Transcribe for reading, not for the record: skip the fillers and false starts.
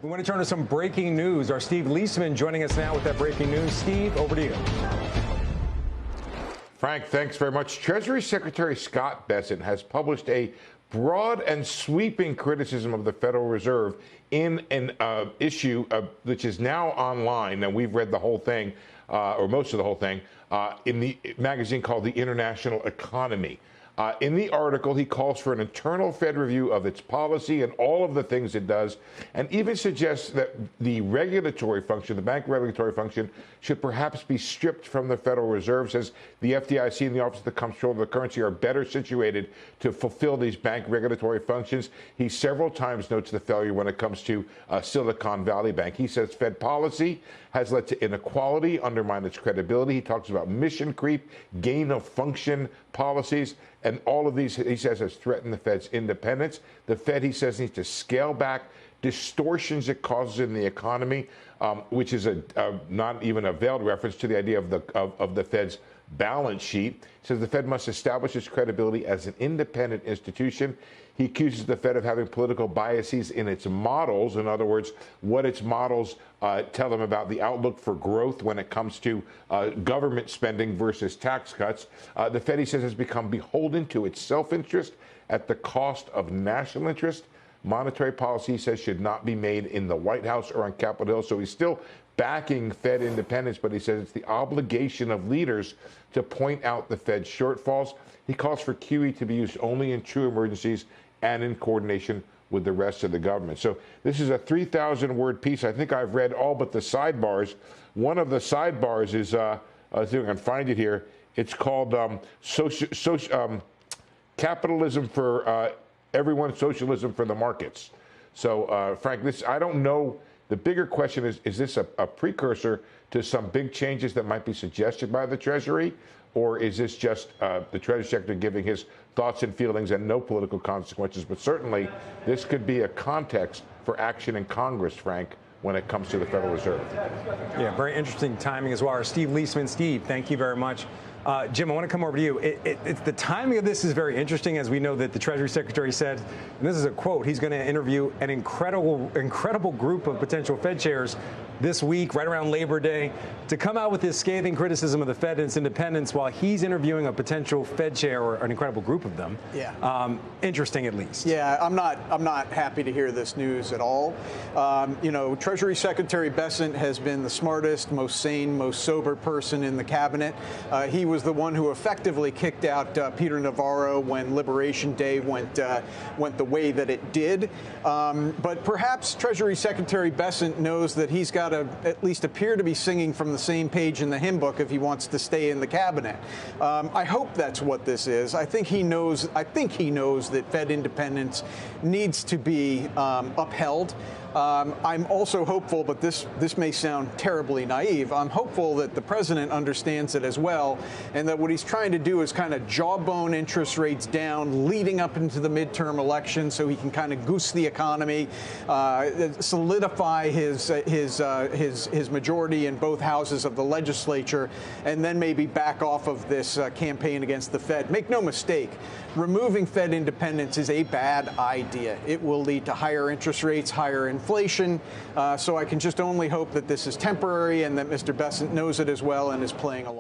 We want to turn to some breaking news. Our Steve Leisman joining us now with that breaking news. Steve, over to you. Frank, thanks very much. Treasury Secretary Scott Bessent has published a broad and sweeping criticism of the Federal Reserve in an issue which is now online, and we've read the whole thing, or most of the whole thing, in the magazine called The International Economy. In the article, he calls for an internal Fed review of its policy and all of the things it does, and even suggests that the regulatory function, the bank regulatory function, should perhaps be stripped from the Federal Reserve. Says the FDIC and the Office of the Comptroller of the Currency are better situated to fulfill these bank regulatory functions. He several times notes the failure when it comes to Silicon Valley Bank. He says Fed policy has led to inequality, undermined its credibility. He talks about mission creep, gain of function policies, and all of these, he says, has threatened the Fed's independence. The Fed, he says, needs to scale back distortions it causes in the economy, which is not even a veiled reference to the idea of the Fed's balance sheet. He says the Fed must establish its credibility as an independent institution. He accuses the Fed of having political biases in its models. In other words, what its models tell them about the outlook for growth when it comes to government spending versus tax cuts. The Fed, he says, has become beholden to its self-interest at the cost of national interest. Monetary policy, he says, should not be made in the White House or on Capitol Hill. So he's still backing Fed independence, but he says it's the obligation of leaders to point out the Fed's shortfalls. He calls for QE to be used only in true emergencies and in coordination with the rest of the government. So this is a 3,000-word piece. I think I've read all but the sidebars. One of the sidebars is, let's see if I can find it here. It's called Capitalism for Everyone, Socialism for the Markets. So, Frank, this, I don't know. The bigger question is this a precursor to some big changes that might be suggested by the Treasury? Or is this just the Treasury Secretary giving his thoughts and feelings and no political consequences? But certainly, this could be a context for action in Congress, Frank, when it comes to the Federal Reserve. Yeah, very interesting timing as well. Our Steve Leisman. Steve, thank you very much. Jim, I want to come over to you. The timing of this is very interesting, as we know that the Treasury Secretary said, and this is a quote, he's going to interview an incredible group of potential Fed chairs this week, right around Labor Day, to come out with this scathing criticism of the Fed and its independence while he's interviewing a potential Fed chair or an incredible group of them. Yeah. Interesting, at least. Yeah, I'm not happy to hear this news at all. You know, Treasury Secretary Bessent has been the smartest, most sane, most sober person in the cabinet. He was the one who effectively kicked out Peter Navarro when Liberation Day went the way that it did. But perhaps Treasury Secretary Bessent knows that he's got to at least appear to be singing from the same page in the hymn book if he wants to stay in the cabinet. I hope that's what this is. I think he knows that Fed independence needs to be upheld. I'm also hopeful, but this may sound terribly naive, I'm hopeful that the president understands it as well, and that what he's trying to do is kind of jawbone interest rates down leading up into the midterm election so he can kind of goose the economy, solidify his majority in both houses of the legislature, and then maybe back off of this campaign against the Fed. Make no mistake, removing Fed independence is a bad idea. It will lead to higher interest rates, higher inflation. So I can just only hope that this is temporary and that Mr. Bessent knows it as well and is playing along.